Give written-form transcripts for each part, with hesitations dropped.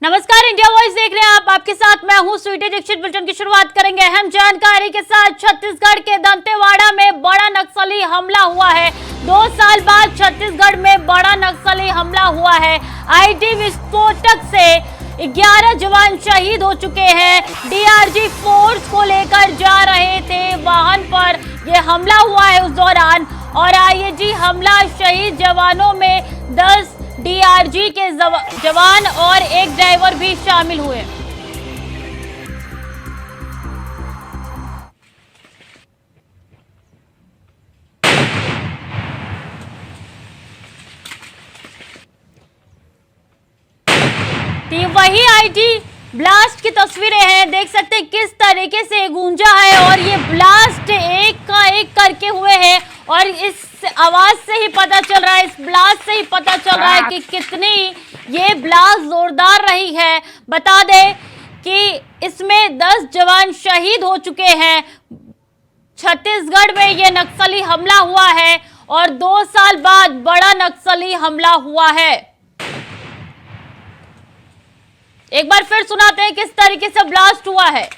नमस्कार, India voice देख रहे हैं आप। आपके साथ मैं हूं स्वीटी दीक्षित। बुलेटिन की शुरुआत करेंगे अहम जानकारी के साथ। छत्तीसगढ़ के दंतेवाड़ा में बड़ा नक्सली हमला हुआ है। 2 साल बाद छत्तीसगढ़ में बड़ा नक्सली हमला हुआ है। आईडी विस्फोटक से 11 जवान शहीद हो चुके हैं। डीआरजी फोर्स को लेकर जा रहे थे वाहन पर यह हमला हुआ है उस दौरान। और आईईडी हमला, शहीद जवानों में 10 डीआरजी के जवान और एक ड्राइवर भी शामिल हुए। वही आईडी ब्लास्ट की तस्वीरें हैं, देख सकते हैं किस तरीके से गूंजा है। और ये ब्लास्ट एक का एक करके हुए हैं और इस आवाज से ही पता चल रहा है, इस ब्लास्ट से ही पता चल रहा है कि कितनी ये ब्लास्ट जोरदार रही है। बता दें कि इसमें 10 जवान शहीद हो चुके हैं। छत्तीसगढ़ में ये नक्सली हमला हुआ है और 2 साल बाद बड़ा नक्सली हमला हुआ है। एक बार फिर सुनाते हैं किस तरीके से ब्लास्ट हुआ है।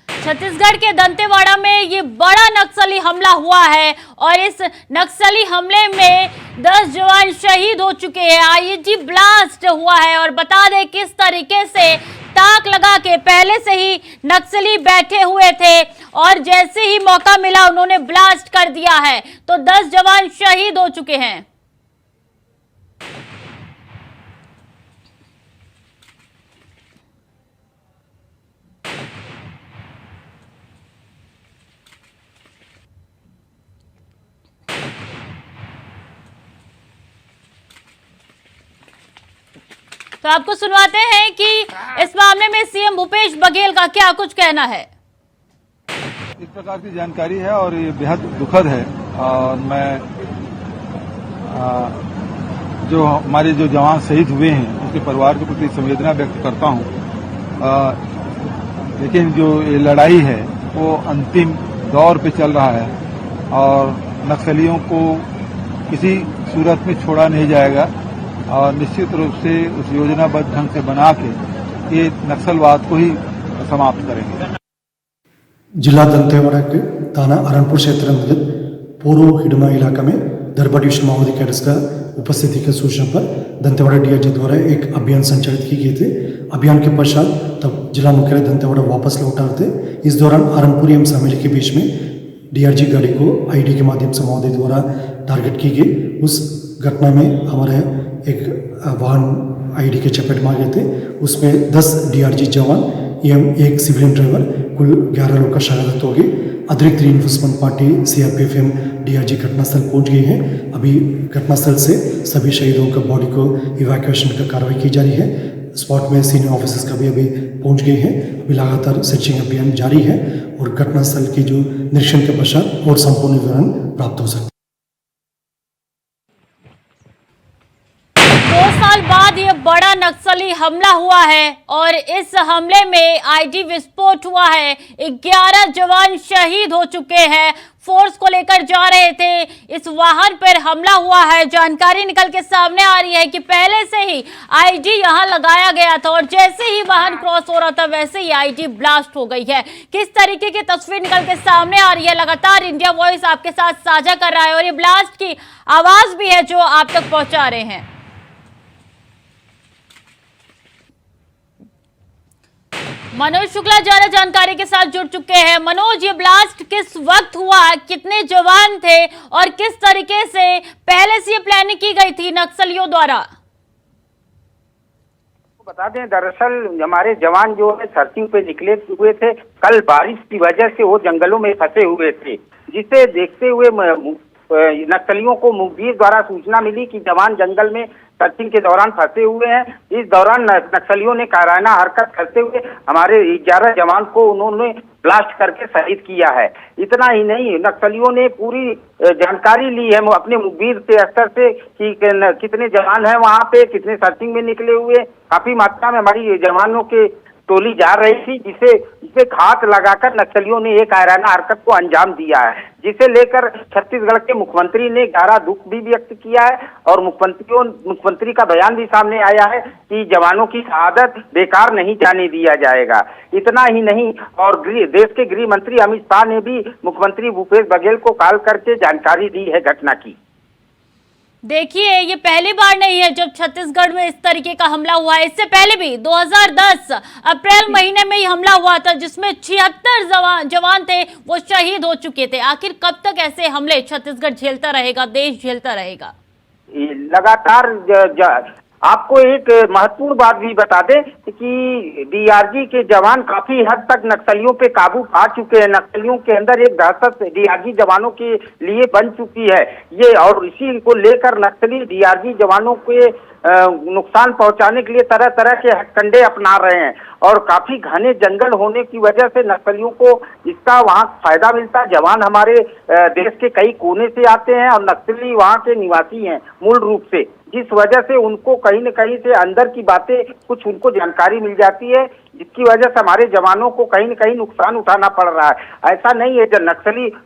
छत्तीसगढ़ के दंतेवाड़ा में ये बड़ा नक्सली हमला हुआ है और इस नक्सली हमले में 10 जवान शहीद हो चुके हैं। आईईडी ब्लास्ट हुआ है और बता दें किस तरीके से ताक लगा के पहले से ही नक्सली बैठे हुए थे और जैसे ही मौका मिला उन्होंने ब्लास्ट कर दिया है। तो 10 जवान शहीद हो चुके हैं। तो आपको सुनवाते हैं कि इस मामले में सीएम भूपेश बघेल का क्या कुछ कहना है। इस प्रकार की जानकारी है और ये बेहद दुखद है। और मैं जो हमारे जो जवान शहीद हुए हैं उनके परिवार के प्रति संवेदना व्यक्त करता हूं। लेकिन जो ये लड़ाई है वो अंतिम दौर पे चल रहा है और नक्सलियों को किसी सूरत में छोड़ा नहीं जाएगा और निश्चित रूप से उस योजनाबद्ध ढंग से बना के ये नक्सलवाद को ही समाप्त करेंगे। जिला दंतेवाड़ा के थाना अरणपुर क्षेत्र अंतर्गत पूर्व हिडमा इलाका में दरबा डिवीजन माओवादी कैडर्स का उपस्थिति की सूचना पर दंतेवाड़ा डीआरजी द्वारा एक अभियान संचालित की गई थे। अभियान के पश्चात तब जिला मुख्यालय दंतेवाड़ा वापस लौटा रहे थे। इस दौरान अरणपुर एवं सामेली के बीच में डीआरजी गाड़ी को आईडी के माध्यम से माओवादी द्वारा टारगेट की गई। उस घटना में हमारे एक वाहन आईडी के चपेट में आ गए थे। उसमें 10 डीआरजी जवान एवं एक सिविलियन ड्राइवर, कुल 11 लोग का शहादत हो गई। अतिरिक्त रीइंफोर्समेंट पार्टी सीआरपीएफ एवं डीआरजी घटनास्थल पहुंच गई है। अभी घटनास्थल से सभी शहीदों का बॉडी को इवैक्यूएशन का कार्रवाई की जा रही है। स्पॉट में सीनियर ऑफिसर्स का भी अभी पहुंच गए हैं। अभी लगातार सर्चिंग अभियान जारी है और घटनास्थल की जो निरीक्षण के पश्चात और संपूर्ण विवरण प्राप्त हो सकता है। 2 साल बाद ये बड़ा नक्सली हमला हुआ है और इस हमले में आईडी विस्फोट हुआ है। 11 जवान शहीद हो चुके हैं। फोर्स को लेकर जा रहे थे, इस वाहन पर हमला हुआ है। जानकारी निकल के सामने आ रही है कि पहले से ही आईडी यहां लगाया गया था और जैसे ही वाहन क्रॉस हो रहा था वैसे ही आईडी ब्लास्ट हो गई है। किस तरीके की तस्वीर निकल के सामने आ रही है, लगातार इंडिया वॉइस आपके साथ साझा कर रहा है और ये ब्लास्ट की आवाज भी है जो आप तक पहुंचा रहे हैं। मनोज शुक्ला ज्यादा जानकारी के साथ जुड़ चुके हैं। मनोज, ये ब्लास्ट किस वक्त हुआ, कितने जवान थे और किस तरीके से पहले से ये प्लानिंग की गई थी नक्सलियों द्वारा? बता दें, दरअसल हमारे जवान जो है सर्चिंग पे निकले हुए थे। कल बारिश की वजह से वो जंगलों में फंसे हुए थे, जिसे देखते हुए नक्सलियों को मुखबिर द्वारा सूचना मिली कि जवान जंगल में सर्चिंग के दौरान फंसे हुए हैं। इस दौरान नक्सलियों ने कायराना हरकत करते हुए हमारे 11 जवान को उन्होंने ब्लास्ट करके शहीद किया है। इतना ही नहीं, नक्सलियों ने पूरी जानकारी ली है अपने मुखबिर से, अख्तर से, कि कितने जवान हैं वहां पे, कितने सर्चिंग में निकले हुए। काफी मात्रा में हमारी जवानों के टोली जा रही थी, जिसे घात लगाकर नक्सलियों ने एक कायराना हरकत को अंजाम दिया है, जिसे लेकर छत्तीसगढ़ के मुख्यमंत्री ने गहरा दुख भी व्यक्त किया है और मुख्यमंत्री का बयान भी सामने आया है कि जवानों की शहादत बेकार नहीं जाने दिया जाएगा। इतना ही नहीं, और देश के गृह मंत्री अमित शाह ने भी मुख्यमंत्री भूपेश बघेल को कॉल करके जानकारी दी है घटना की। देखिए, ये पहली बार नहीं है जब छत्तीसगढ़ में इस तरीके का हमला हुआ है। इससे पहले भी 2010 अप्रैल महीने में ही हमला हुआ था, जिसमें 76 जवान थे, वो शहीद हो चुके थे। आखिर कब तक ऐसे हमले छत्तीसगढ़ झेलता रहेगा, देश झेलता रहेगा? लगातार आपको एक महत्वपूर्ण बात भी बता दें कि डीआरजी के जवान काफी हद तक नक्सलियों पे काबू पा चुके हैं। नक्सलियों के अंदर एक दहशत डीआरजी जवानों के लिए बन चुकी है ये, और इसी को लेकर नक्सली डीआरजी जवानों के नुकसान पहुंचाने के लिए तरह तरह के हथकंडे अपना रहे हैं। और काफी घने जंगल होने की वजह से नक्सलियों को इसका वहां फायदा मिलता है। जवान हमारे देश के कई कोने से आते हैं और नक्सली वहां के निवासी हैं मूल रूप से, जिस वजह से उनको कहीं न कहीं से अंदर की बातें कुछ उनको जानकारी मिल जाती है, जिसकी वजह से हमारे जवानों को कहीं न कहीं नुकसान उठाना पड़ रहा है। ऐसा नहीं है, जब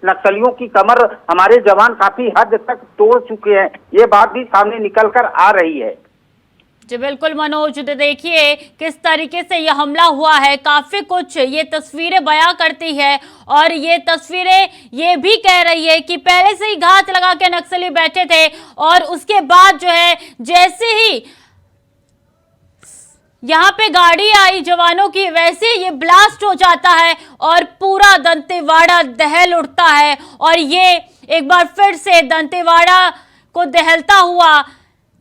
नक्सलियों की कमर हमारे जवान काफी हद तक तोड़ चुके हैं, ये बात भी सामने निकल कर आ रही है। जी बिल्कुल मनोज, देखिए किस तरीके से यह हमला हुआ है, काफी कुछ ये तस्वीरें बयां करती है। और ये तस्वीरें ये भी कह रही है कि पहले से ही घात लगा के नक्सली बैठे थे, और उसके बाद जो है जैसे ही यहाँ पे गाड़ी आई जवानों की, वैसे ये ब्लास्ट हो जाता है और पूरा दंतेवाड़ा दहल उठता है। और ये एक बार फिर से दंतेवाड़ा को दहलता हुआ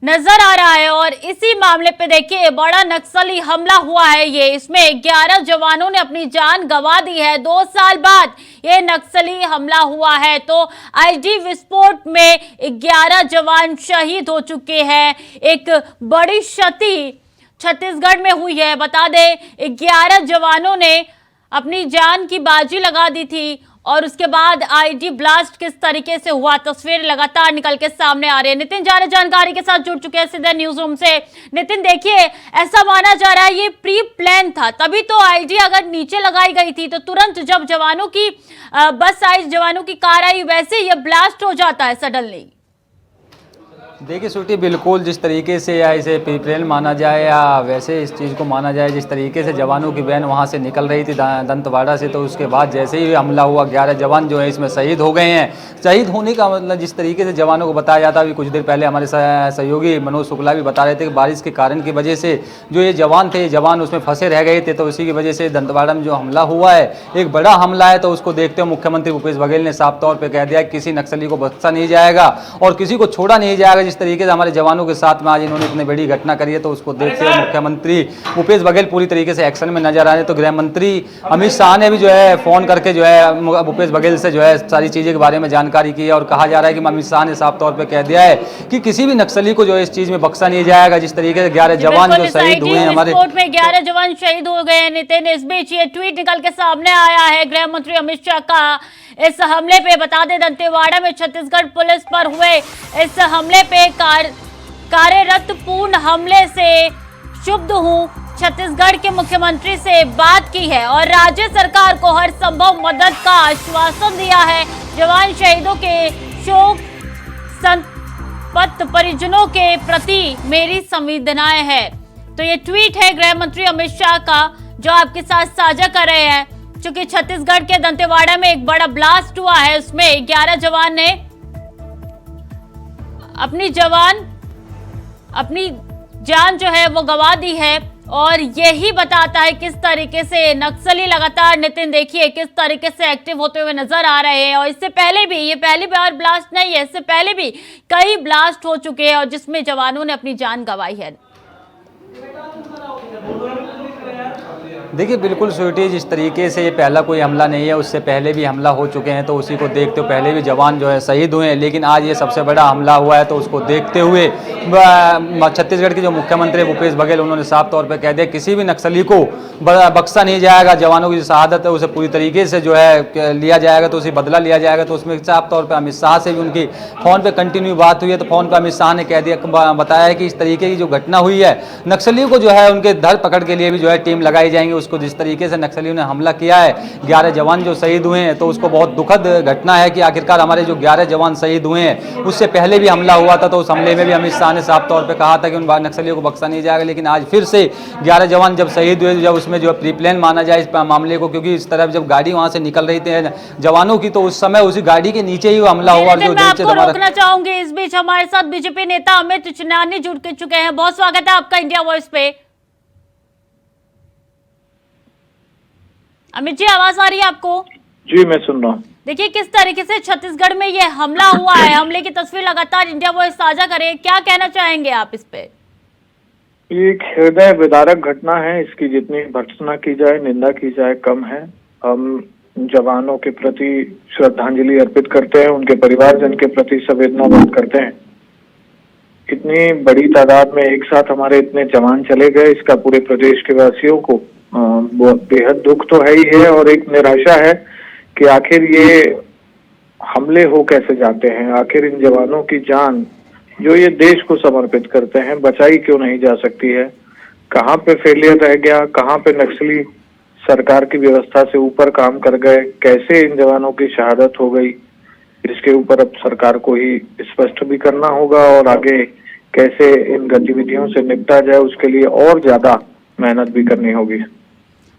नजर आ रहा है। और इसी मामले पे देखिए बड़ा नक्सली हमला हुआ है ये, इसमें 11 जवानों ने अपनी जान गंवा दी है। 2 साल बाद ये नक्सली हमला हुआ है, तो आईडी विस्फोट में 11 जवान शहीद हो चुके हैं। एक बड़ी क्षति छत्तीसगढ़ में हुई है। बता दें 11 जवानों ने अपनी जान की बाजी लगा दी थी, और उसके बाद आईडी ब्लास्ट किस तरीके से हुआ, तस्वीर लगातार निकल के सामने आ रही है। नितिन जाने जानकारी के साथ जुड़ चुके हैं सीधे न्यूज रूम से। नितिन, देखिए ऐसा माना जा रहा है ये प्री प्लान था, तभी तो आईडी अगर नीचे लगाई गई थी तो तुरंत जब जवानों की बस आई, जवानों की कार आई, वैसे ये ब्लास्ट हो जाता है सडनली। देखिए स्वीटी, बिल्कुल जिस तरीके से या इसे प्रिप्रेल माना जाए या वैसे इस चीज़ को माना जाए, जिस तरीके से जवानों की वैन वहाँ से निकल रही थी दंतेवाड़ा से, तो उसके बाद जैसे ही हमला हुआ 11 जवान जो है इसमें शहीद हो गए हैं। शहीद होने का मतलब जिस तरीके से जवानों को बताया जाता है, अभी कुछ देर पहले हमारे सहयोगी मनोज शुक्ला भी बता रहे थे कि बारिश के कारण की वजह से जो ये जवान उसमें फंसे रह गए थे, तो उसी की वजह से दंतेवाड़ा में जो हमला हुआ है एक बड़ा हमला है। तो उसको देखते हुए मुख्यमंत्री भूपेश बघेल ने साफ तौर पर कह दिया कि किसी नक्सली को बख्शा नहीं जाएगा और किसी को छोड़ा नहीं जाएगा। जिस तरीके से हमारे जवानों के साथ में आज इन्होंने इतनी बड़ी घटना करी है, तो उसको देखते हुए मुख्यमंत्री भूपेश बघेल पूरी तरीके से एक्शन में नजर आ रहे हैं। तो गृह मंत्री अमित शाह ने भी जो है फोन करके जो है भूपेश बघेल से जो है सारी चीजें के बारे में जानकारी की है, और कहा जा रहा है कि अमित शाह ने साफ तौर पर कह दिया है कि किसी भी नक्सली को जो है इस चीज में बख्शा नहीं जाएगा। जिस तरीके से 11 जवान जो शहीद हुए हैं, हमारे 11 जवान शहीद हो गए। नितिन, इस बीच ये ट्वीट निकल के सामने आया है गृह मंत्री अमित शाह का इस हमले पे। बता दें दंतेवाड़ा में छत्तीसगढ़ पुलिस पर हुए इस हमले पे कार्यरत पूर्ण हमले से क्षुब्ध हूं। छत्तीसगढ़ के मुख्यमंत्री से बात की है और राज्य सरकार को हर संभव मदद का आश्वासन दिया है। जवान शहीदों के शोक संतप्त परिजनों के प्रति मेरी संवेदनाएं है। तो ये ट्वीट है गृह मंत्री अमित शाह का, जो आपके साथ साझा कर रहे हैं। चूंकि छत्तीसगढ़ के दंतेवाड़ा में एक बड़ा ब्लास्ट हुआ है, उसमें 11 जवान ने अपनी जान जो है वो गंवा दी है। और यही बताता है किस तरीके से नक्सली लगातार, नितिन देखिए किस तरीके से एक्टिव होते हुए नजर आ रहे हैं। और इससे पहले भी, ये पहली बार ब्लास्ट नहीं है, इससे पहले भी कई ब्लास्ट हो चुके हैं और जिसमें जवानों ने अपनी जान गंवाई है। देखिए बिल्कुल स्वीटी, जिस तरीके से ये पहला कोई हमला नहीं है, उससे पहले भी हमला हो चुके हैं, तो उसी को देखते हुए पहले भी जवान जो है शहीद हुए हैं, लेकिन आज ये सबसे बड़ा हमला हुआ है, तो उसको देखते हुए छत्तीसगढ़ के जो मुख्यमंत्री भूपेश बघेल, उन्होंने साफ तौर पर कह दिया किसी भी नक्सली को बख्शा नहीं जाएगा। जवानों की जो शहादत है उसे पूरी तरीके से जो है लिया जाएगा, तो उसे बदला लिया जाएगा। तो उसमें साफ तौर पर अमित शाह से भी उनकी फ़ोन पर कंटिन्यू बात हुई है, तो फ़ोन पर अमित शाह ने कह दिया, बताया है कि इस तरीके की जो घटना हुई है, नक्सलियों को जो है उनके धर पकड़ के लिए भी जो है टीम लगाई जाएंगी। उसको जिस तरीके से नक्सलियों ने हमला किया है, 11 जवान जो शहीद हुए हैं, तो उसको बहुत दुखद घटना है कि आखिरकार हमारे जो 11 जवान शहीद हुए हैं, उससे पहले भी हमला हुआ था, तो उस हमले में भी अमित शाह ने साफ तौर पे कहा था कि उन नक्सलियों को बख्शा नहीं जाएगा। लेकिन आज फिर से 11 जवान जब शहीद हुए, जब उसमें जो प्री प्लान माना जाए इस मामले को, क्योंकि इस तरफ जब गाड़ी वहां से निकल रही थी जवानों की, तो उस समय उसी गाड़ी के नीचे ही वो हमला हुआ। और जो मैं आपको रोकना चाहूंगी, इस बीच हमारे साथ बीजेपी नेता अमित चिन्नानी जुड़ चुके हैं। बहुत स्वागत है आपका इंडिया वॉइस पे। अमित जी, आवाज आ रही है आपको? जी, मैं सुन रहा हूँ। देखिए किस तरीके से छत्तीसगढ़ में ये हमला हुआ है, हमले की तस्वीर लगातार इंडिया वॉइस साझा करे, क्या कहना चाहेंगे आप इस पे? ये एक हृदय विदारक घटना है। इसकी जितनी भर्त्सना की जाए, निंदा की जाए, कम है। हम जवानों के प्रति श्रद्धांजलि अर्पित करते हैं, उनके परिवारजन के प्रति संवेदना व्यक्त करते हैं। इतनी बड़ी तादाद में एक साथ हमारे इतने जवान चले गए, इसका पूरे प्रदेश के वासियों को बेहद दुख तो है ही है, और एक निराशा है कि आखिर ये हमले हो कैसे जाते हैं। आखिर इन जवानों की जान जो ये देश को समर्पित करते हैं, बचाई क्यों नहीं जा सकती है? कहाँ पे फेलियर रह गया? कहाँ पे नक्सली सरकार की व्यवस्था से ऊपर काम कर गए? कैसे इन जवानों की शहादत हो गई? इसके ऊपर अब सरकार को ही स्पष्ट भी करना होगा, और आगे कैसे इन गतिविधियों से निपटा जाए उसके लिए और ज्यादा मेहनत भी करनी होगी।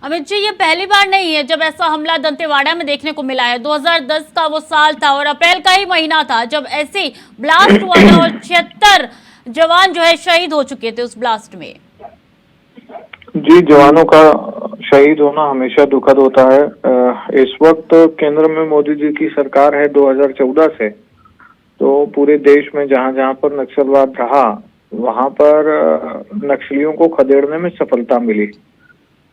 अमित जी, ये पहली बार नहीं है जब ऐसा हमला दंतेवाड़ा में देखने को मिला है। 2010 का वो साल था और अप्रैल का ही महीना था जब ऐसे ब्लास्ट हुआ था और 76 जवान जो है शहीद हो चुके थे उस ब्लास्ट में। जी, जवानों का शहीद होना हमेशा दुखद होता है। इस वक्त केंद्र में मोदी जी की सरकार है 2014 से, तो पूरे देश में जहां जहां पर नक्सलवाद रहा वहां पर नक्सलियों को खदेड़ने में सफलता मिली।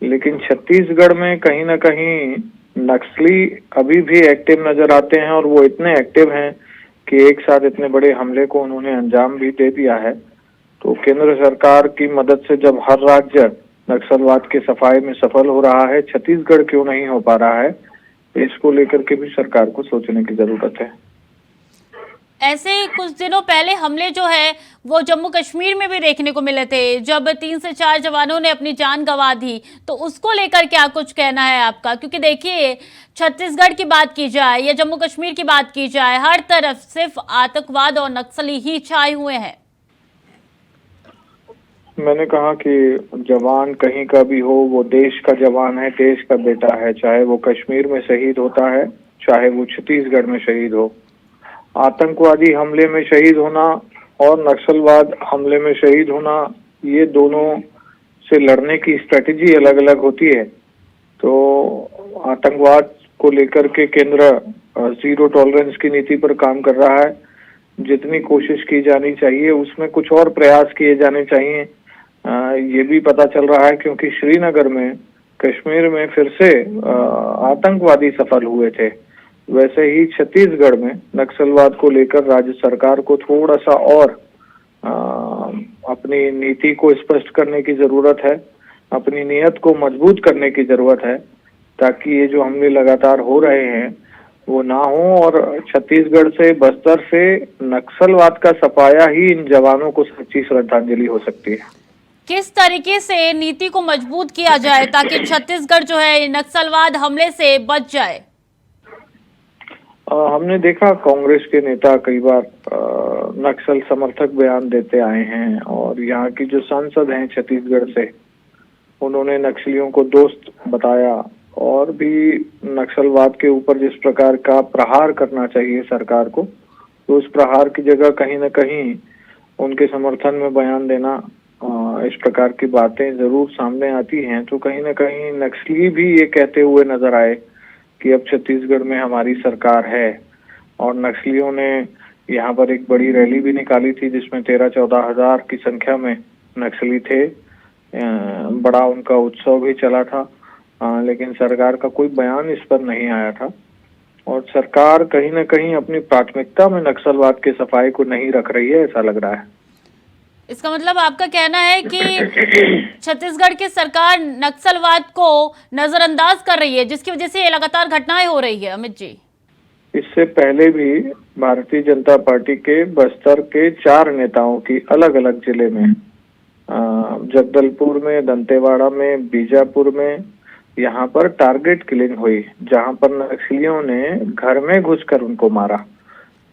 लेकिन छत्तीसगढ़ में कहीं ना कहीं नक्सली अभी भी एक्टिव नजर आते हैं, और वो इतने एक्टिव हैं कि एक साथ इतने बड़े हमले को उन्होंने अंजाम भी दे दिया है। तो केंद्र सरकार की मदद से जब हर राज्य नक्सलवाद के सफाई में सफल हो रहा है, छत्तीसगढ़ क्यों नहीं हो पा रहा है, इसको लेकर के भी सरकार को सोचने की जरूरत है। ऐसे कुछ दिनों पहले हमले जो है वो जम्मू कश्मीर में भी देखने को मिले थे, जब 3 से 4 जवानों ने अपनी जान गंवा दी, तो उसको लेकर क्या कुछ कहना है आपका? क्योंकि देखिए, छत्तीसगढ़ की बात की जाए या जम्मू कश्मीर की बात की जाए, हर तरफ सिर्फ आतंकवाद और नक्सली ही छाए हुए हैं। मैंने कहा कि जवान कहीं का भी हो, वो देश का जवान है, देश का बेटा है। चाहे वो कश्मीर में शहीद होता है, चाहे वो छत्तीसगढ़ में शहीद हो। आतंकवादी हमले में शहीद होना और नक्सलवाद हमले में शहीद होना, ये दोनों से लड़ने की स्ट्रेटेजी अलग अलग होती है। तो आतंकवाद को लेकर के केंद्र जीरो टॉलरेंस की नीति पर काम कर रहा है। जितनी कोशिश की जानी चाहिए उसमें कुछ और प्रयास किए जाने चाहिए। ये भी पता चल रहा है क्योंकि श्रीनगर में, कश्मीर में फिर से आतंकवादी सफल हुए थे, वैसे ही छत्तीसगढ़ में नक्सलवाद को लेकर राज्य सरकार को थोड़ा सा और अपनी नीति को स्पष्ट करने की जरूरत है, अपनी नीयत को मजबूत करने की जरूरत है, ताकि ये जो हमले लगातार हो रहे हैं वो ना हो, और छत्तीसगढ़ से, बस्तर से नक्सलवाद का सफाया ही इन जवानों को सच्ची श्रद्धांजलि हो सकती है। किस तरीके से नीति को मजबूत किया जाए ताकि छत्तीसगढ़ जो है नक्सलवाद हमले से बच जाए? हमने देखा कांग्रेस के नेता कई बार नक्सल समर्थक बयान देते आए हैं, और यहाँ की जो सांसद हैं छत्तीसगढ़ से, उन्होंने नक्सलियों को दोस्त बताया, और भी नक्सलवाद के ऊपर जिस प्रकार का प्रहार करना चाहिए सरकार को, तो उस प्रहार की जगह कहीं न कहीं उनके समर्थन में बयान देना, इस प्रकार की बातें जरूर सामने आती हैं। तो कहीं न कहीं नक्सली भी ये कहते हुए नजर आए कि अब छत्तीसगढ़ में हमारी सरकार है, और नक्सलियों ने यहाँ पर एक बड़ी रैली भी निकाली थी जिसमें 13-14 हजार की संख्या में नक्सली थे। बड़ा उनका उत्सव भी चला था। लेकिन सरकार का कोई बयान इस पर नहीं आया था और सरकार कहीं न कहीं अपनी प्राथमिकता में नक्सलवाद के सफाई को नहीं रख रही है, ऐसा लग रहा है। इसका मतलब आपका कहना है कि छत्तीसगढ़ की सरकार नक्सलवाद को नजरअंदाज कर रही है, जिसकी वजह से ये लगातार घटनाएं हो रही है। अमित जी, इससे पहले भी भारतीय जनता पार्टी के बस्तर के 4 नेताओं की अलग अलग जिले में, जगदलपुर में, दंतेवाड़ा में, बीजापुर में, यहाँ पर टारगेट किलिंग हुई, जहाँ पर नक्सलियों ने घर में घुसकर उनको मारा।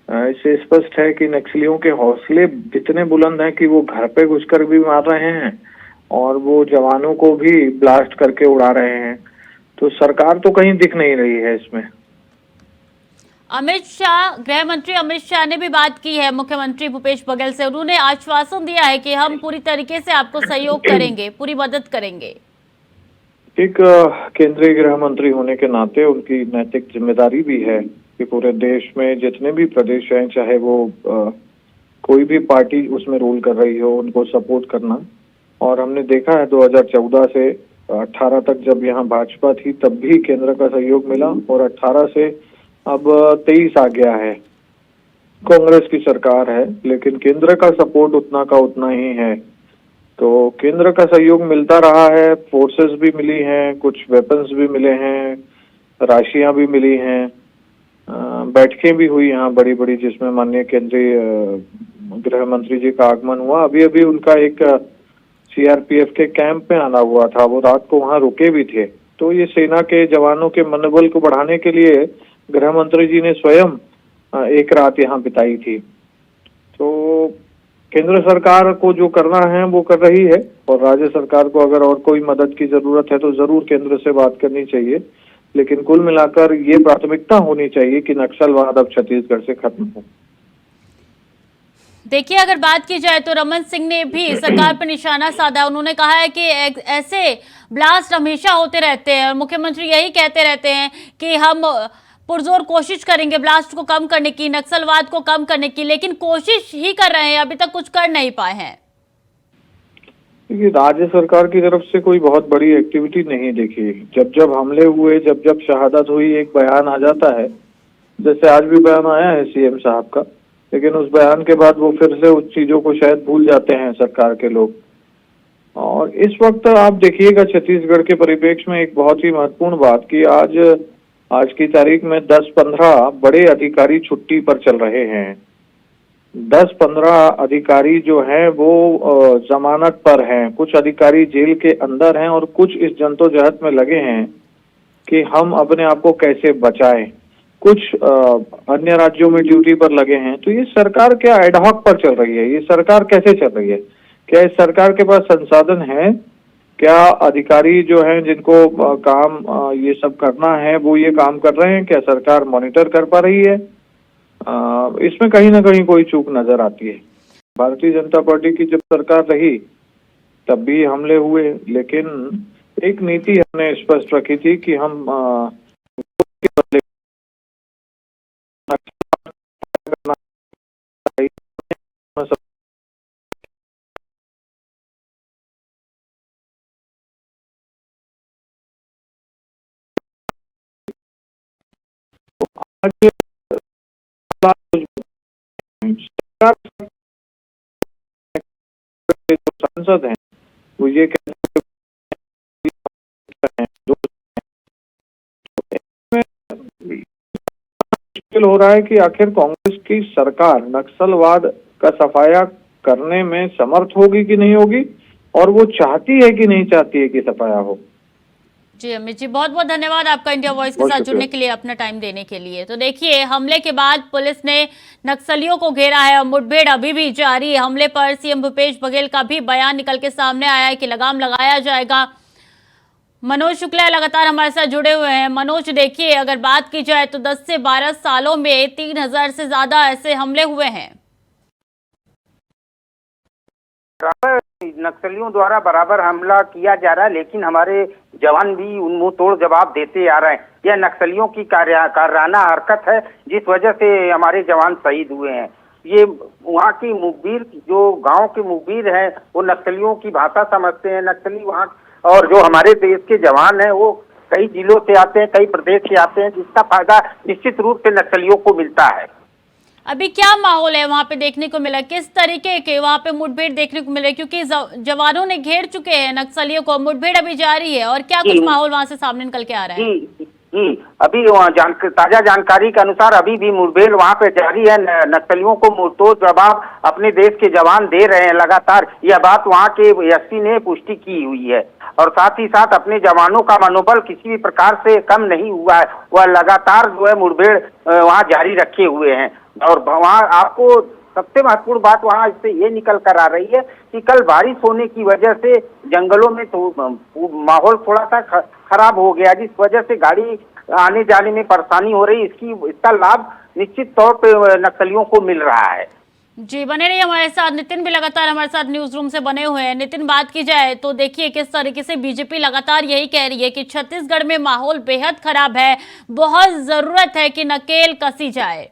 इससे स्पष्ट है कि नक्सलियों के हौसले इतने बुलंद हैं कि वो घर पे घुसकर भी मार रहे हैं और वो जवानों को भी ब्लास्ट करके उड़ा रहे हैं। तो सरकार तो कहीं दिख नहीं रही है इसमें। अमित शाह, गृह मंत्री अमित शाह ने भी बात की है मुख्यमंत्री भूपेश बघेल से। उन्होंने आश्वासन दिया है कि हम पूरी तरीके से आपको सहयोग करेंगे, पूरी मदद करेंगे। एक केंद्रीय गृह मंत्री होने के नाते उनकी नैतिक जिम्मेदारी भी है कि पूरे देश में जितने भी प्रदेश हैं, चाहे वो कोई भी पार्टी उसमें रूल कर रही हो, उनको सपोर्ट करना। और हमने देखा है 2014 से 18 तक जब यहाँ भाजपा थी तब भी केंद्र का सहयोग मिला और 18 से अब 23 आ गया है, कांग्रेस की सरकार है, लेकिन केंद्र का सपोर्ट उतना का उतना ही है। तो केंद्र का सहयोग मिलता रहा है, फोर्सेस भी मिली हैं, कुछ वेपन्स भी मिले हैं, राशियां भी मिली हैं, बैठकें भी हुई यहाँ बड़ी बड़ी, जिसमें माननीय केंद्रीय गृह मंत्री जी का आगमन हुआ। अभी अभी उनका एक सीआरपीएफ के कैंप में आना हुआ था, वो रात को वहाँ रुके भी थे। तो ये सेना के जवानों के मनोबल को बढ़ाने के लिए गृह मंत्री जी ने स्वयं एक रात यहाँ बिताई थी। तो केंद्र सरकार को जो करना है वो कर रही है और राज्य सरकार को अगर और कोई मदद की जरूरत है तो जरूर केंद्र से बात करनी चाहिए, लेकिन कुल मिलाकर ये प्राथमिकता होनी चाहिए कि नक्सलवाद अब छत्तीसगढ़ से खत्म हो। देखिए, अगर बात की जाए तो रमन सिंह ने भी सरकार पर निशाना साधा। उन्होंने कहा है कि ऐसे ब्लास्ट हमेशा होते रहते हैं और मुख्यमंत्री यही कहते रहते हैं कि हम पुरजोर कोशिश करेंगे ब्लास्ट को कम करने की, नक्सलवाद को कम करने की, लेकिन कोशिश ही कर रहे हैं, अभी तक कुछ कर नहीं पाए हैं। देखिए, राज्य सरकार की तरफ से कोई बहुत बड़ी एक्टिविटी नहीं देखी। जब जब हमले हुए, जब जब शहादत हुई, एक बयान आ जाता है, जैसे आज भी बयान आया है सीएम साहब का, लेकिन उस बयान के बाद वो फिर से उस चीजों को शायद भूल जाते हैं सरकार के लोग। और इस वक्त आप देखिएगा छत्तीसगढ़ के परिप्रेक्ष्य में एक बहुत ही महत्वपूर्ण बात कि आज की तारीख में 10-15 बड़े अधिकारी छुट्टी पर चल रहे हैं। 10-15 अधिकारी जो हैं वो जमानत पर हैं, कुछ अधिकारी जेल के अंदर हैं और कुछ इस जद्दोजहद में लगे हैं कि हम अपने आप को कैसे बचाएं। कुछ अन्य राज्यों में ड्यूटी पर लगे हैं। तो ये सरकार क्या एडहॉक पर चल रही है? ये सरकार कैसे चल रही है? क्या इस सरकार के पास संसाधन है? क्या अधिकारी जो हैं जिनको काम ये सब करना है वो ये काम कर रहे हैं? क्या सरकार मॉनिटर कर पा रही है? इसमें कहीं ना कहीं कोई चूक नजर आती है। भारतीय जनता पार्टी की जब सरकार रही तब भी हमले हुए, लेकिन एक नीति हमने स्पष्ट रखी थी कि हम सांसद हैं वो ये कहते हैं मुश्किल हो रहा है कि आखिर कांग्रेस की सरकार नक्सलवाद का सफाया करने में समर्थ होगी कि नहीं होगी, और वो चाहती है कि नहीं चाहती है कि सफाया हो। जी अमित जी, बहुत बहुत धन्यवाद आपका इंडिया वॉइस के साथ जुड़ने के लिए, अपना टाइम देने के लिए। तो देखिए, हमले के बाद पुलिस ने नक्सलियों को घेरा है और मुठभेड़ अभी भी जारी है। हमले पर सीएम भूपेश बघेल का भी बयान निकल के सामने आया है कि लगाम लगाया जाएगा। मनोज शुक्ला लगातार हमारे साथ जुड़े हुए हैं। मनोज, देखिए, अगर बात की जाए तो 10 से 12 सालों में 3000 से ज्यादा ऐसे हमले हुए हैं। नक्सलियों द्वारा बराबर हमला किया जा रहा है, लेकिन हमारे जवान भी उन्मुंह तोड़ जवाब देते आ रहे हैं। यह नक्सलियों की कायराना हरकत है जिस वजह से हमारे जवान शहीद हुए हैं। ये वहाँ की मुखबिर, जो गांव के मुखबिर हैं, वो नक्सलियों की भाषा समझते हैं। नक्सली वहाँ और जो हमारे देश के जवान हैं वो कई जिलों से आते हैं, कई प्रदेश से आते हैं, जिसका फायदा निश्चित रूप से नक्सलियों को मिलता है। अभी क्या माहौल है वहाँ पे देखने को मिला, किस तरीके के वहाँ पे मुठभेड़ देखने को मिले, क्योंकि जवानों ने घेर चुके हैं नक्सलियों को, मुठभेड़ अभी जारी है, और क्या कुछ माहौल वहाँ से सामने निकल के आ रहा है? जी, अभी ताजा जानकारी के अनुसार अभी भी मुठभेड़ वहाँ पे जारी है। नक्सलियों को मुंहतोड़ जवाब अपने देश के जवान दे रहे हैं लगातार। यह बात वहाँ के एसपी ने पुष्टि की हुई है, और साथ ही साथ अपने जवानों का मनोबल किसी भी प्रकार से कम नहीं हुआ है। वह लगातार जो है मुठभेड़ वहाँ जारी रखे हुए हैं। और वहाँ आपको सबसे महत्वपूर्ण बात वहाँ इससे ये निकल कर आ रही है कि कल बारिश होने की वजह से जंगलों में तो माहौल थोड़ा सा खराब हो गया, जिस वजह से गाड़ी आने जाने में परेशानी हो रही। इसका लाभ निश्चित तौर पे नक्सलियों को मिल रहा है। जी, बने रहिए हमारे साथ। नितिन भी लगातार हमारे साथ न्यूज रूम से बने हुए हैं। नितिन, बात की जाए तो देखिए किस तरीके से बीजेपी लगातार यही कह रही है कि छत्तीसगढ़ में माहौल बेहद खराब है, बहुत जरूरत है कि नकेल कसी जाए।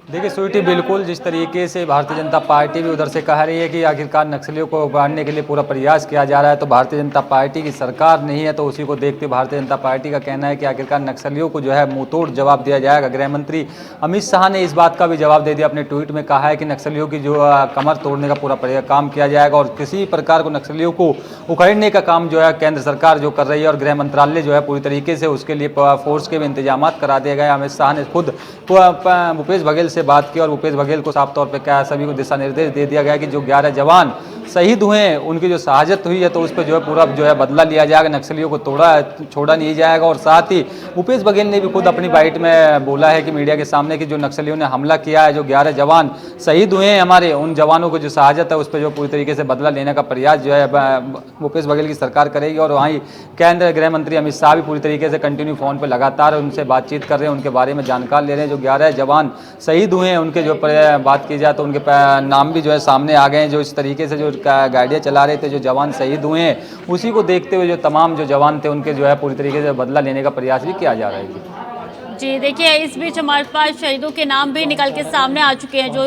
देखिए स्वीटी, बिल्कुल जिस तरीके से भारतीय जनता पार्टी भी उधर से कह रही है कि आखिरकार नक्सलियों को उबारने के लिए पूरा प्रयास किया जा रहा है, तो भारतीय जनता पार्टी की सरकार नहीं है, तो उसी को देखते भारतीय जनता पार्टी का कहना है कि आखिरकार नक्सलियों को जो है मुंहतोड़ जवाब दिया जाएगा। गृह मंत्री अमित शाह ने इस बात का भी जवाब दे दिया, अपने ट्वीट में कहा है कि नक्सलियों की जो कमर तोड़ने का पूरा काम किया जाएगा, और किसी प्रकार को नक्सलियों को उखड़ने का काम जो है केंद्र सरकार जो कर रही है, और गृह मंत्रालय जो है पूरी तरीके से उसके लिए फोर्स के भी इंतजाम करा दिए गए। अमित शाह ने खुद भूपेश बघेल से बात की और भूपेश बघेल को साफ तौर पे क्या सभी को दिशा निर्देश दे दिया गया कि जो 11 जवान शहीद हुए हैं उनकी जो शहादत हुई है तो उस पर जो है पूरा जो है बदला लिया जाएगा, नक्सलियों को छोड़ा नहीं जाएगा। और साथ ही भूपेश बघेल ने भी खुद अपनी बाइट में बोला है कि मीडिया के सामने कि जो नक्सलियों ने हमला किया है, जो 11 जवान शहीद हुए हैं हमारे, उन जवानों को जो शहादत है उस पर जो पूरी तरीके से बदला लेने का प्रयास जो है भूपेश बघेल की सरकार करेगी। और वहीं केंद्रीय गृह मंत्री अमित शाह भी पूरी तरीके से कंटिन्यू फोन पर लगातार उनसे बातचीत कर रहे हैं, उनके बारे में जानकारी ले रहे हैं। जो 11 जवान शहीद हुए हैं उनके जो बात की जाए तो उनके नाम भी जो है सामने आ गए हैं। जो इस तरीके से जो गाड़ियाँ चला रहे थे, जो जवान शहीद हुए हैं, उसी को देखते हुए जो तमाम जो जवान थे उनके जो है पूरी तरीके से बदला लेने का प्रयास भी किया जा रहा है। जी देखिए, इस बीच हमारे पास शहीदों के नाम भी निकल के सामने आ चुके हैं जो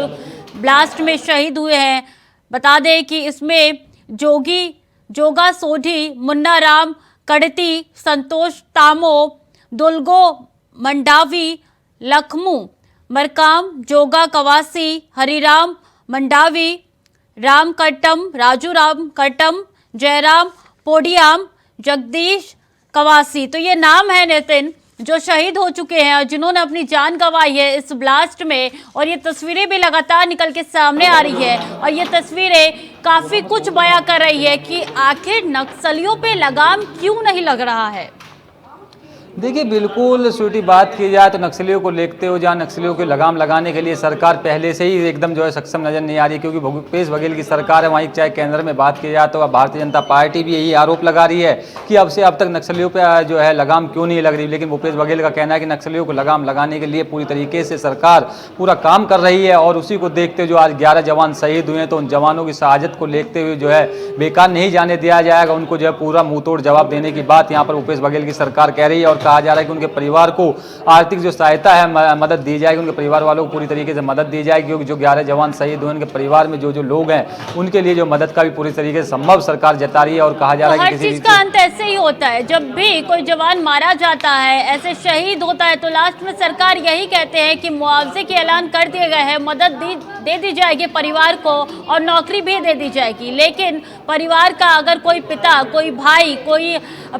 ब्लास्ट में शहीद हुए हैं। बता दें कि इसमें जोगा सोढी, मुन्ना राम कड़ती, संतोष तामो, दुलगो मंडावी, लखमू मरकाम, जोगा कवासी, हरिराम मंडावी, राम कट्टम, राजू राम कट्टम, जयराम पोडियाम, जगदीश कवासी। तो ये नाम है नितिन जो शहीद हो चुके हैं और जिन्होंने अपनी जान गंवाई है इस ब्लास्ट में। और ये तस्वीरें भी लगातार निकल के सामने आ रही है, और ये तस्वीरें काफी कुछ बयां कर रही है कि आखिर नक्सलियों पे लगाम क्यों नहीं लग रहा है। देखिए बिल्कुल स्वीटी, बात की जाए तो नक्सलियों को देखते हो, जहाँ नक्सलियों को लगाम लगाने के लिए सरकार पहले से ही एकदम जो है सक्षम नजर नहीं आ रही, क्योंकि भूपेश बघेल की सरकार है। वहीं चाहे केंद्र में बात की जाए तो अब भारतीय जनता पार्टी भी यही आरोप लगा रही है कि अब तक नक्सलियों पर जो है लगाम क्यों नहीं लग रही। लेकिन भूपेश बघेल का कहना है कि नक्सलियों को लगाम लगाने के लिए पूरी तरीके से सरकार पूरा काम कर रही है, और उसी को देखते हुए जो आज 11 जवान शहीद हुए हैं तो उन जवानों की शहादत को देखते हुए जो है बेकार नहीं जाने दिया जाएगा। उनको जो है पूरा मुंहतोड़ जवाब देने की बात यहाँ पर भूपेश बघेल की सरकार कह रही है, और कहा जा रहा है कि उनके परिवार को आर्थिक जो सहायता है मदद दी जाएगी, उनके परिवार वालों को पूरी तरीके से मदद दी जाएगी, क्योंकि जो 11 जवान शहीद हुए उनके परिवार में जो लोग हैं उनके लिए जो मदद का भी पूरी तरीके से संभव सरकार जता रही है। और कहा जा रहा है कि हर चीज का अंत ऐसे ही होता है, जब भी कोई जवान मारा जाता है, ऐसे शहीद होता है, तो लास्ट में सरकार यही कहते हैं कि मुआवजे के ऐलान कर दिए गए हैं, मदद दे दी जाएगी परिवार को और नौकरी भी दे दी जाएगी। लेकिन परिवार का अगर कोई पिता, कोई भाई, कोई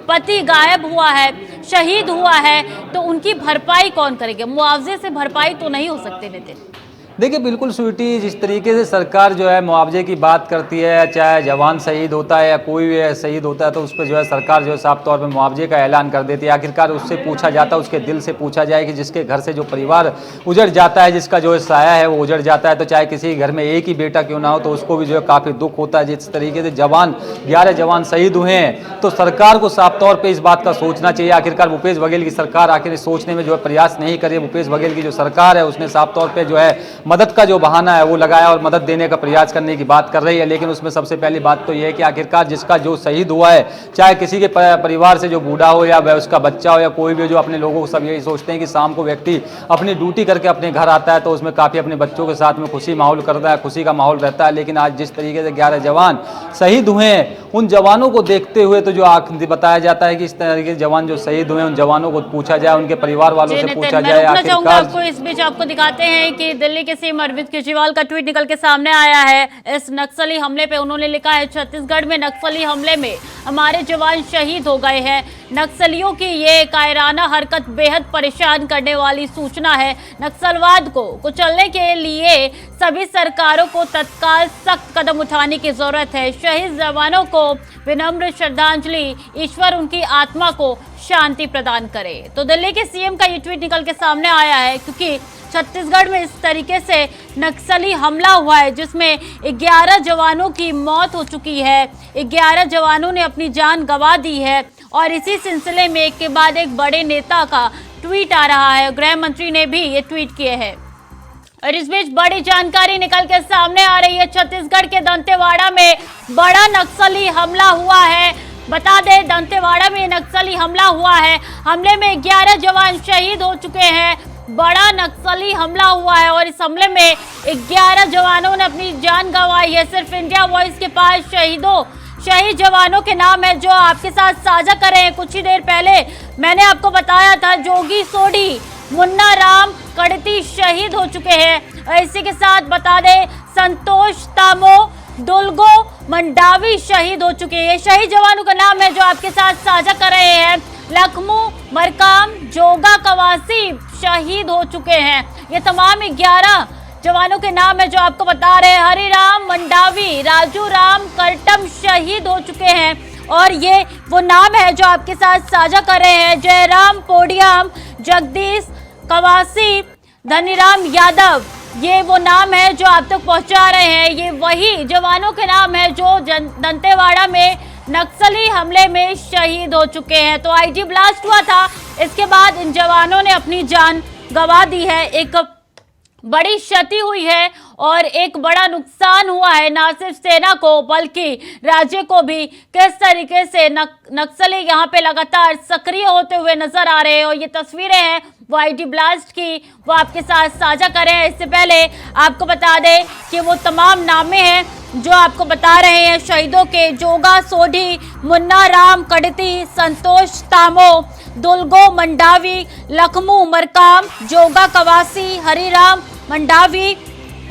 पति गायब हुआ है, शहीद हुआ है, तो उनकी भरपाई कौन करेगा? मुआवजे से भरपाई तो नहीं हो सकते नितिन। देखिए बिल्कुल स्वीटी, जिस तरीके से सरकार जो है मुआवजे की बात करती है, चाहे जवान शहीद होता है या कोई भी शहीद होता है, तो उस पर जो है सरकार जो है साफ तौर पे मुआवजे का ऐलान कर देती है। आखिरकार उससे पूछा जाता है, उसके दिल से पूछा जाए कि जिसके घर से जो परिवार उजड़ जाता है, जिसका जो है साया है वो उजड़ जाता है, तो चाहे किसी घर में एक ही बेटा क्यों ना हो तो उसको भी जो है काफ़ी दुख होता है। जिस तरीके से 11 जवान शहीद हुए हैं, तो सरकार को साफ तौर पर इस बात का सोचना चाहिए। आखिरकार भूपेश बघेल की सरकार आखिर सोचने में जो है प्रयास नहीं करे। भूपेश बघेल की जो सरकार है उसने साफ तौर पर जो है मदद का जो बहाना है वो लगाया और मदद देने का प्रयास करने की बात कर रही है। लेकिन उसमें सबसे पहली बात तो ये है कि आखिरकार जिसका जो शहीद हुआ है, चाहे किसी के परिवार से जो बूढ़ा हो या उसका बच्चा हो या कोई भी, जो अपने लोगों को सब यही सोचते हैं कि शाम को व्यक्ति अपनी ड्यूटी करके अपने घर आता है तो उसमें काफ़ी अपने बच्चों के साथ में खुशी माहौल करता है, खुशी का माहौल रहता है। लेकिन आज जिस तरीके से 11 जवान शहीद हुए हैं, उन जवानों को देखते हुए तो जो बताया जाता है कि इस तरीके से जवान जो शहीद हुए हैं, उन जवानों को पूछा जाए, उनके परिवार वालों से पूछा जाए आखिरकार। आपको इस बीच आपको दिखाते हैं कि दिल्ली के सीएम अरविंद केजरीवाल का ट्वीट निकल के सामने आया है इस नक्सली हमले पे। उन्होंने लिखा है, छत्तीसगढ़ में नक्सली हमले में हमारे जवान शहीद हो गए हैं। नक्सलियों की ये कायराना हरकत बेहद परेशान करने वाली सूचना है। नक्सलवाद को कुचलने के लिए सभी सरकारों को तत्काल सख्त कदम उठाने की जरूरत है। शहीद जवानों को विनम्र श्रद्धांजलि, ईश्वर उनकी आत्मा को शांति प्रदान करे। तो दिल्ली के सीएम का ये ट्वीट निकल के सामने आया है क्योंकि छत्तीसगढ़ में इस तरीके से नक्सली हमला हुआ है जिसमें 11 जवानों की मौत हो चुकी है, 11 जवानों ने अपनी जान गंवा दी है। और इसी सिलसिले में एक के बाद एक बड़े नेता का ट्वीट आ रहा है। गृह मंत्री ने भी ये ट्वीट किए हैं और इस बीच बड़ी जानकारी निकल के सामने आ रही है। छत्तीसगढ़ के दंतेवाड़ा में बड़ा नक्सली हमला हुआ है। बता दें, दंतेवाड़ा में नक्सली हमला हुआ है। हमले में 11 जवान शहीद हो चुके हैं। बड़ा नक्सली हमला हुआ है और इस हमले में 11 जवानों ने अपनी जान गंवाई है। सिर्फ इंडिया वॉइस के पास शहीद जवानों के नाम है जो आपके साथ साझा कर रहे हैं। कुछ ही देर पहले मैंने आपको बताया था, जोगी सोडी, मुन्ना राम कड़ती शहीद हो चुके हैं। और इसी के साथ बता दें, संतोष तामो, दुलगो मंडावी शहीद हो चुके हैं। शहीद जवानों का नाम है जो आपके साथ साझा कर रहे हैं। लखमू मरकाम, जोगा कवासी शहीद हो चुके हैं। ये तमाम 11 जवानों के नाम है जो आपको बता रहे हैं। हरिराम मंडावी, राजू राम करटम शहीद हो चुके हैं और ये वो नाम है जो आपके साथ साझा कर रहे हैं। जयराम पोडियाम, जगदीश कवासी, धनीराम यादव, ये वो नाम है जो आप तक पहुंचा रहे हैं। ये वही जवानों के नाम है जो दंतेवाड़ा में नक्सली हमले में शहीद हो चुके हैं। तो आईडी ब्लास्ट हुआ था, इसके बाद इन जवानों ने अपनी जान गंवा दी है। एक बड़ी क्षति हुई है और एक बड़ा नुकसान हुआ है, ना सिर्फ सेना को बल्कि राज्य को भी। किस तरीके से नक्सली यहाँ पे लगातार सक्रिय होते हुए नजर आ रहे हैं और ये तस्वीरें हैं वो आईडी ब्लास्ट की, वो आपके साथ साझा करें। इससे पहले आपको बता दें कि वो तमाम नामे हैं जो आपको बता रहे हैं शहीदों के। जोगा सोडी, मुन्ना राम कड़ती, संतोष तामो, दुलगो मंडावी, लखमू मरकाम, जोगा कवासी, हरिराम मंडावी,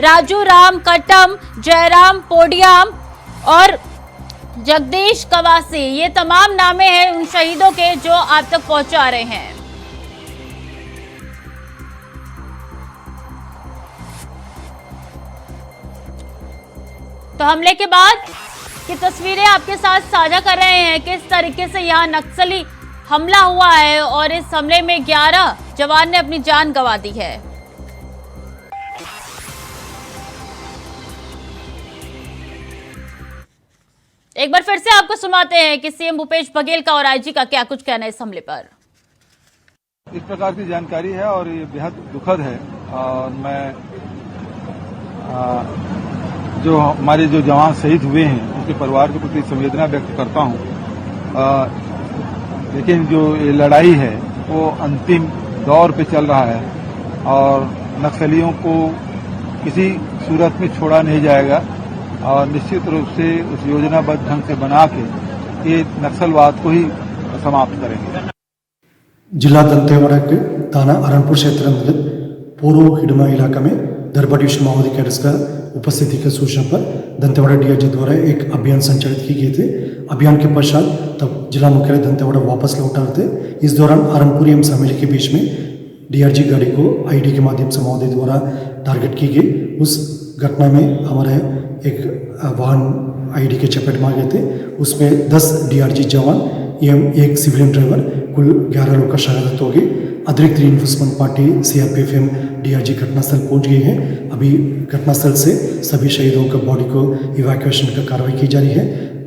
राजू राम कटम, जयराम पोडियाम और जगदीश कवासी, ये तमाम नामे हैं उन शहीदों के जो आप तक पहुंचा रहे हैं। तो हमले के बाद की तस्वीरें आपके साथ साझा कर रहे हैं किस तरीके से यहाँ नक्सली हमला हुआ है और इस हमले में 11 जवान ने अपनी जान गंवा दी है। एक बार फिर से आपको सुनाते हैं कि सीएम भूपेश बघेल का और आईजी का क्या कुछ कहना है इस हमले पर। इस प्रकार की जानकारी है और ये बेहद दुखद है और मैं जो हमारे जो जवान शहीद हुए हैं उनके परिवार के प्रति संवेदना व्यक्त करता हूं। लेकिन जो ये लड़ाई है वो अंतिम दौर पे चल रहा है और नक्सलियों को किसी सूरत में छोड़ा नहीं जाएगा और निश्चित रूप से उस योजनाबद्ध ढंग से बना के ये नक्सलवाद को ही समाप्त करेंगे। जिला दंतेवाड़ा के थाना अरनपुर क्षेत्र अंतर्गत पूर्व हिडमा इलाका में दरबा डिवीजन माओवादी कैडर्स का उपस्थिति की सूचना पर दंतेवाड़ा डीआईजी द्वारा एक अभियान संचालित की गई थी। अभियान के पश्चात तब जिला मुख्यालय दंतेवाड़ा वापस लौटा रहे थे। इस दौरान अरनपुर एवं सामेली के बीच में डीआरजी गाड़ी को आईडी के माध्यम से माओवादी द्वारा टारगेट की गई। उस घटना में हमारे एक वाहन आईडी के चपेट में आ गए थे। उसमें 10 डीआरजी जवान एवं एक सिविलियन ड्राइवर कुल 11 लोग का शहादत हो गई। अतिरिक्त रीइंफोर्समेंट पार्टी सीआरपीएफ एवं डीआरजी घटनास्थल पहुंच गई है। अभी घटनास्थल से सभी शहीदों के बॉडी को इवैक्यूएशन का कार्रवाई की जा रही है।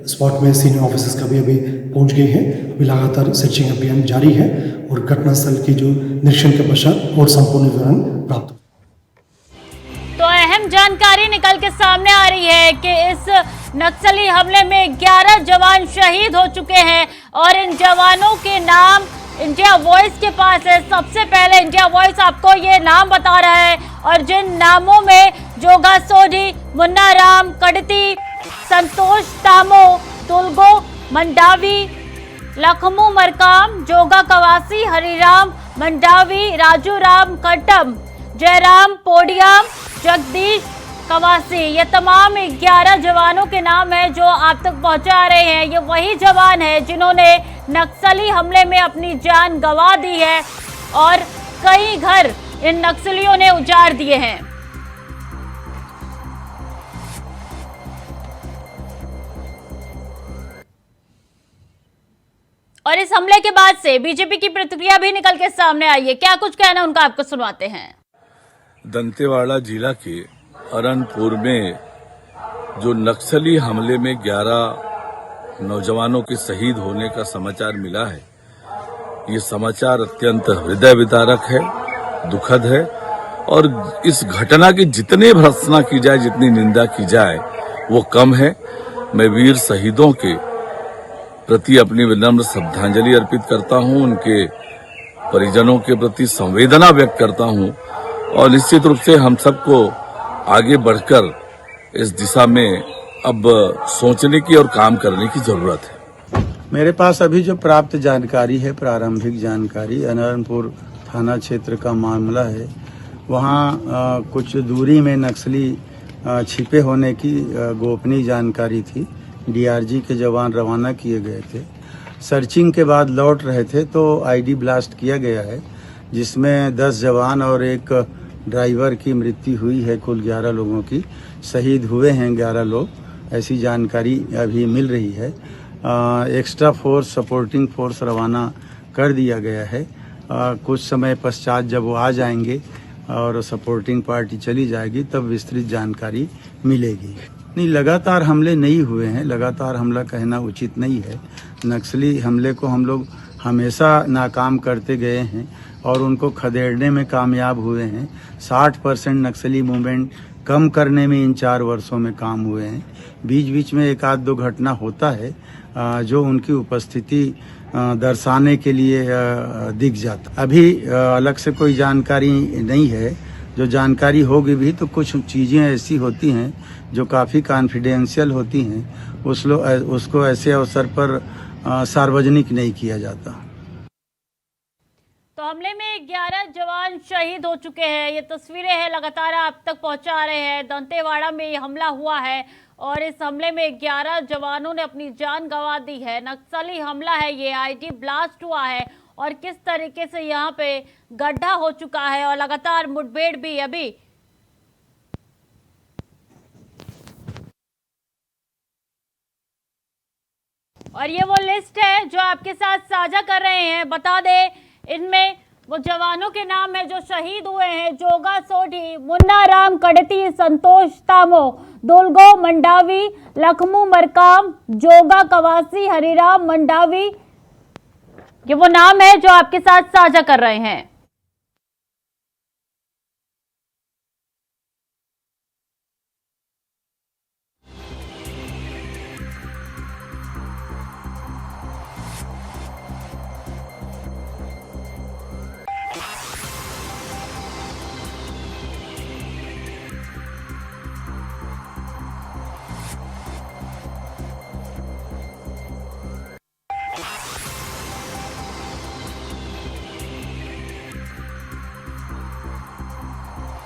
स्पॉट में सीनियर ऑफिसर्स का भी अभी पहुंच गए हैं। अभी लगातार सर्चिंग अभियान जारी है और घटनास्थल की जो निरीक्षण के पश्चात और संपूर्ण विवरण प्राप्त। तो जानकारी निकल के सामने आ रही है कि इस नक्सली हमले में 11 जवान शहीद हो चुके हैं और इन जवानों के नाम इंडिया वॉइस के पास है। सबसे पहले इंडिया वॉइस आपको ये नाम बता रहा है और जिन नामों में जोगा सोढी, मुन्ना राम कड़ती, संतोष तामो, तुलगो मंडावी, लखमू मरकाम, जोगा कवासी, हरिराम मंडावी, राजू राम कटम, जयराम पोडियाम, जगदीश कवासी, ये तमाम 11 जवानों के नाम हैं जो आप तक पहुंचा रहे हैं। ये वही जवान हैं जिन्होंने नक्सली हमले में अपनी जान गंवा दी है और कई घर इन नक्सलियों ने उजाड़ दिए हैं। और इस हमले के बाद से बीजेपी की प्रतिक्रिया भी निकल के सामने आई है। क्या कुछ कहना उनका आपको सुनवाते हैं। दंतेवाड़ा जिला के अरनपुर में जो नक्सली हमले में 11 नौजवानों के शहीद होने का समाचार मिला है, ये समाचार अत्यंत हृदय विदारक है, दुखद है और इस घटना की जितने भर्त्सना की जाए, जितनी निंदा की जाए वो कम है। मैं वीर शहीदों के प्रति अपनी विनम्र श्रद्धांजलि अर्पित करता हूं, उनके परिजनों के प्रति संवेदना व्यक्त करता हूं और निश्चित रूप से हम सबको आगे बढ़कर इस दिशा में अब सोचने की और काम करने की जरूरत है। मेरे पास अभी जो प्राप्त जानकारी है, प्रारंभिक जानकारी, अनंतपुर थाना क्षेत्र का मामला है। वहाँ कुछ दूरी में नक्सली छिपे होने की गोपनीय जानकारी थी। डीआरजी के जवान रवाना किए गए थे। सर्चिंग के बाद लौट रहे थे तो आईडी ब्लास्ट किया गया है, जिसमें 10 जवान और एक ड्राइवर की मृत्यु हुई है। कुल 11 लोगों की शहीद हुए हैं 11 लोग, ऐसी जानकारी अभी मिल रही है। एक्स्ट्रा फोर्स, सपोर्टिंग फोर्स रवाना कर दिया गया है। कुछ समय पश्चात जब वो आ जाएंगे और सपोर्टिंग पार्टी चली जाएगी तब विस्तृत जानकारी मिलेगी। नहीं, लगातार हमले नहीं हुए हैं, लगातार हमला कहना उचित नहीं है। नक्सली हमले को हम लोग हमेशा नाकाम करते गए हैं और उनको खदेड़ने में कामयाब हुए हैं। 60% नक्सली मूवमेंट कम करने में इन 4 वर्षों में काम हुए हैं। बीच बीच में एक आध दो घटना होता है जो उनकी उपस्थिति दर्शाने के लिए दिख जाता। अभी अलग से कोई जानकारी नहीं है। जो जानकारी होगी भी तो कुछ चीज़ें ऐसी होती हैं जो काफ़ी कॉन्फिडेंशियल होती हैं, उसको ऐसे अवसर पर सार्वजनिक नहीं किया जाता। तो हमले में 11 जवान शहीद हो चुके हैं। ये तस्वीरें हैं, लगातार आप तक पहुंचा रहे हैं। दंतेवाड़ा में ये हमला हुआ है और इस हमले में 11 जवानों ने अपनी जान गंवा दी है। नक्सली हमला है, ये आईडी ब्लास्ट हुआ है और किस तरीके से यहाँ पे गड्ढा हो चुका है और लगातार मुठभेड़ भी अभी और ये वो लिस्ट है जो आपके साथ साझा कर रहे हैं। बता दें, इनमें वो जवानों के नाम है जो शहीद हुए हैं: जोगा सोढी, मुन्ना राम कड़ती, संतोष तामो, दुलगो मंडावी, लखमू मरकाम, जोगा कवासी, हरिराम मंडावी। ये वो नाम है जो आपके साथ साझा कर रहे हैं।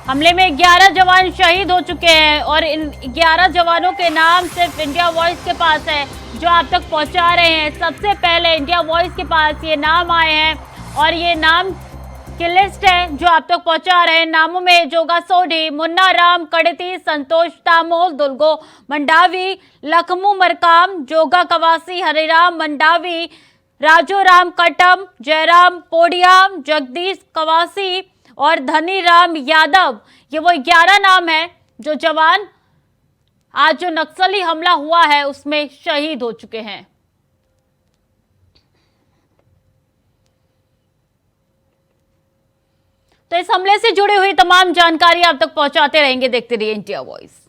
हमले में 11 जवान शहीद हो चुके हैं और इन 11 जवानों के नाम सिर्फ इंडिया वॉइस के पास है जो आप तक पहुंचा रहे हैं। सबसे पहले इंडिया वॉइस के पास ये नाम आए हैं और ये नाम की लिस्ट है जो आप तक पहुंचा रहे हैं। नामों में जोगा सोढी, मुन्ना राम कड़ती, संतोष तामोल, दुलगो मंडावी, लखमू मरकाम, जोगा कवासी, हरिराम मंडावी, राजू राम कटम, जयराम पोडियाम, जगदीश कवासी और धनी राम यादव। ये वो 11 नाम है जो जवान आज जो नक्सली हमला हुआ है उसमें शहीद हो चुके हैं। तो इस हमले से जुड़ी हुई तमाम जानकारी आप तक पहुंचाते रहेंगे। देखते रहिए इंडिया वॉइस।